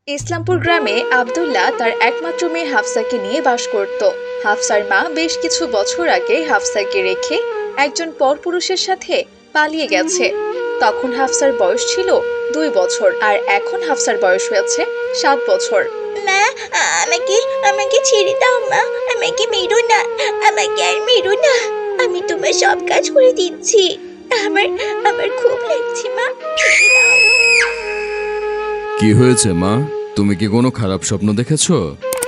ইসলামপুর গ্রামে আব্দুল্লাহ তার একমাত্র মেয়ে হাফসাকে নিয়ে বাস করত। হাফসার মা বেশ কিছু বছর আগে হাফসাকে রেখে একজন পরপুরুষের সাথে পালিয়ে গেছে। তখন হাফসার বয়স ছিল 2 বছর, আর এখন হাফসার বয়স হয়েছে 7 বছর। মা, আমাকে আমাকে ছেড়ে দাও মা, আমাকে মেরো না, আমাকে আর মেরো না। আমি তোমার সব কাজ করে দিচ্ছি। আমার আমার খুব লাগছে মা, ছেড়ে দাও। কি হয়েছে মা? তুমি কি কোনো খারাপ স্বপ্ন দেখেছো?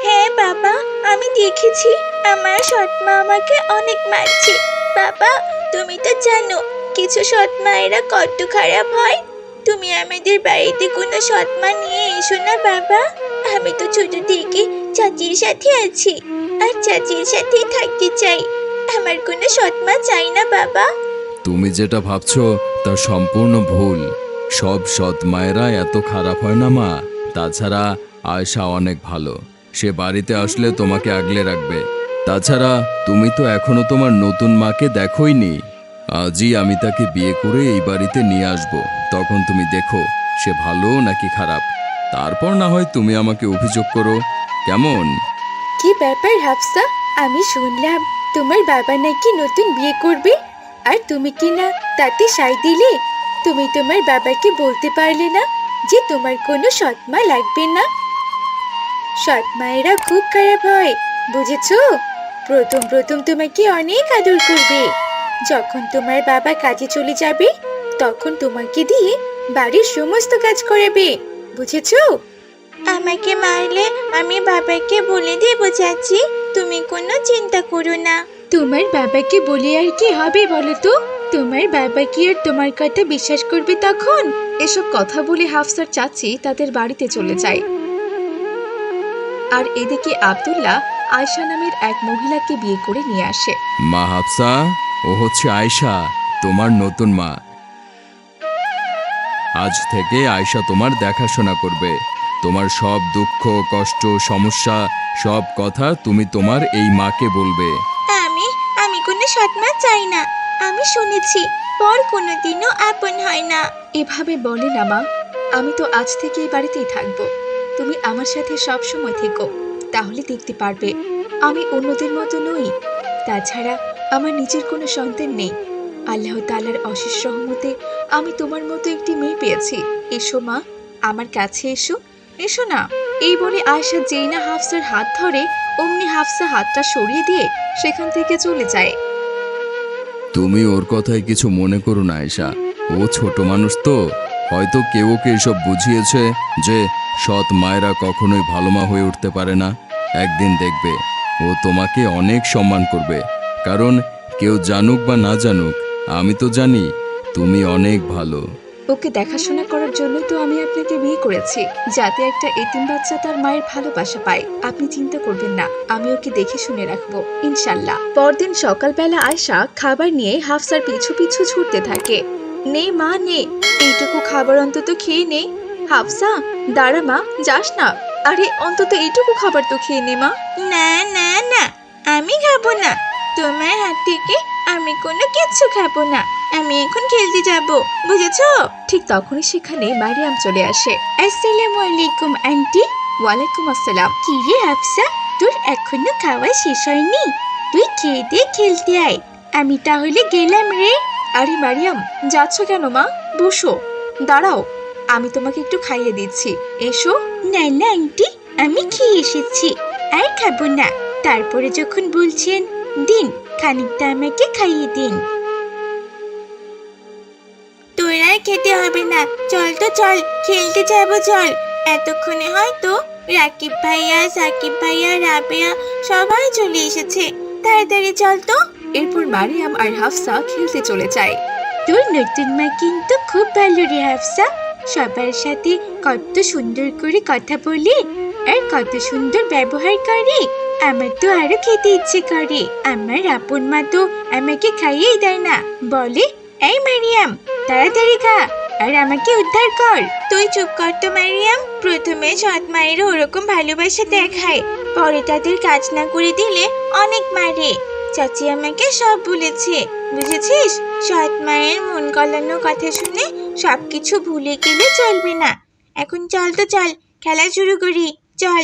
হ্যাঁ বাবা, আমি দেখেছি আমার সৎ মা আমাকে অনেক মারছে। বাবা, তুমি তো জানো কিছু সৎ মায়েরা কত খারাপ হয়। তুমি আমাদের বাড়িতে কোনো সৎ মা নিয়ে এসো না বাবা। আমি তো ছোট থেকে চাচির সাথে আছি, আর চাচির সাথেই থাকতে চাই। আমার কোনো সৎ মা চাই না বাবা। তুমি যেটা ভাবছো তা সম্পূর্ণ ভুল। সব সৎ মায়েরা এত খারাপ হয় না মা। তাছাড়া আয়শা অনেক ভালো, সে বাড়িতে আসলে তোমাকে আগলে রাখবে। তাছাড়া তুমি তো এখনো তোমার নতুন মাকে দেখোইনি। আজই আমি তাকে বিয়ে করে এই বাড়িতে নিয়ে আসব, তখন তুমি দেখো সে ভালো নাকি খারাপ। তারপর না হয় তুমি আমাকে অভিযোগ করো, কেমন? কি ব্যাপার হাফসা, আমি শুনলাম তোমার বাবা নাকি নতুন বিয়ে করবে, আর তুমি কি না তাতে সায় দিলে? তুমি তোমার বাবাকে বলতে পারলে না যে তোমার কোনো সৎমা লাগবে না? সৎ মায়েরা খুব খারাপ হয়, বুঝেছো? প্রথম প্রথম তোমাকে অনেক আদর করবে। যখন তোমার বাবা কাজে চলে যাবে তখন তোমাকে দিয়ে বাড়ির সমস্ত কাজ করাবে, বুঝেছো? আমাকে মারলে আমি বাবাকে বলে দেবো চাচি, তুমি কোনো চিন্তা করো না। তোমার বাবাকে বলে আর কি হবে বলো তো? তোমার বাবা কি আর তোমার কথা বিশ্বাস করবে তখন? এসব কথা বলে হাফসার চাচি তাদের বাড়িতে চলে যায়। আর এদিকে আব্দুল্লাহ আয়শা নামের এক মহিলাকে বিয়ে করে নিয়ে আসে। মা হাফসা, ও হচ্ছে আয়শা, তোমার নতুন মা। আজ থেকে আয়শা তোমার দেখাশোনা করবে। তোমার সব দুঃখ, কষ্ট, সমস্যা, সব কথা তুমি তোমার এই মাকে বলবে। আমি আমি কোনো সৎমা চাই না। আমি শুনেছি পর কোনোদিনও আপন হয় না। এভাবে বলে না মা, আমি তো আজ থেকে এই বাড়িতেই থাকবো। তুমি আমার সাথে সব সময় থেকো, তাহলে দেখতে পারবে আমি অন্যদের মতো নই। তাছাড়া আমার নিজের কোনো সন্তান নেই। আল্লাহ তাআলার অশেষ রহমতে আমি তোমার মতো একটি মেয়ে পেয়েছি। এসো মা, আমার কাছে এসো, এসো না। এই বলে আয়শা যেই না হাফসার হাত ধরে, অমনি হাফসা হাতটা সরিয়ে দিয়ে সেখান থেকে চলে যায়। তুমি ওর কথায় কিছু মনে করো না আয়শা, ও ছোট মানুষ তো। হয়তো কেউ ওকে এসব বুঝিয়েছে যে সৎ মায়েরা কখনোই ভালো মা হয়ে উঠতে পারে না। একদিন দেখবে ও তোমাকে অনেক সম্মান করবে। কারণ কেউ জানুক বা না জানুক, আমি তো জানি তুমি অনেক ভালো। ওকে দেখাশোনা করার জন্যই তো আমি আপনাকে বিয়ে করেছি, যাতে একটা এতিম বাচ্চা তার মায়ের ভালোবাসা পায়। আপনি চিন্তা করবেন না, আমি ওকে দেখে শুনে রাখবো ইনশাল্লাহ। পরদিন সকালবেলা আয়শা খাবার নিয়ে হাফসার পিছু পিছু ছুটতে থাকে। নে মা নে, এইটুকু খাবার অন্তত খেয়ে নে। হাফসা দাঁড়া মা, যাস না। আরে অন্তত এইটুকু খাবার তো খেয়ে নে মা। না না না, আমি খাবো না। তোমার হাত থেকে আমি কোনো কিচ্ছু খাবো না। আমি এখন খেলতে যাব, বুঝেছো? ঠিক তখনই সেখানে মারিয়াম চলে আসে। আসসালামু আলাইকুম আন্টি। ওয়ালাইকুম আসসালাম। কি রে হাফসা, তোর এখনো খাওয়া শেষ হয়নি? তুই খেয়ে দিয়ে খেলতে আয়, আমি তাহলে গেলাম রে। আরে মারিয়াম, যাচ্ছ কেন মা? বসো, দাঁড়াও, আমি তোমাকে একটু খাইয়ে দিচ্ছি, এসো। না না আন্টি, আমি খেয়ে এসেছি, আর খাবো না। তারপরে যখন বলছেন দিন, খানিকটা আমাকে খাইয়ে দিন। তোর আর খেতে হবে না, চল তো চল, খেলতে যাবো চল। এতক্ষণে হয়তো রাকিব ভাইয়া, সাকিব ভাইয়া, রাবেয়া সবাই চলে এসেছে। তাড়াতাড়ি চল তো। এরপর মারিয়াম আর হাফসা খেলতে চলে যায়। তোর নতুন মা কিন্তু খুব ভালো রে হাফসা। সবার সাথে কত সুন্দর করে কথা বলে আর কত সুন্দর ব্যবহার করে। আমার তো আরো খেতে ইচ্ছে করে। আমার আপন মা তো আমাকে খাইয়েই দেয় না, বলে এই মারিয়াম তাড়াতাড়ি খা আর আমাকে উদ্ধার কর। তুই চুপ কর তো মারিয়াম। প্রথমে সৎ মায়েরা ওরকম ভালোবাসা দেখায়, পরে তাদের কাজ না করে দিলে অনেক মারে। চাচি আমাকে সব বলেছে, বুঝেছিস? সৎ মায়ের মন গলানো কথা শুনে সবকিছু ভুলে গেলে চলবে না। এখন চল তো চল, খেলা শুরু করি চল।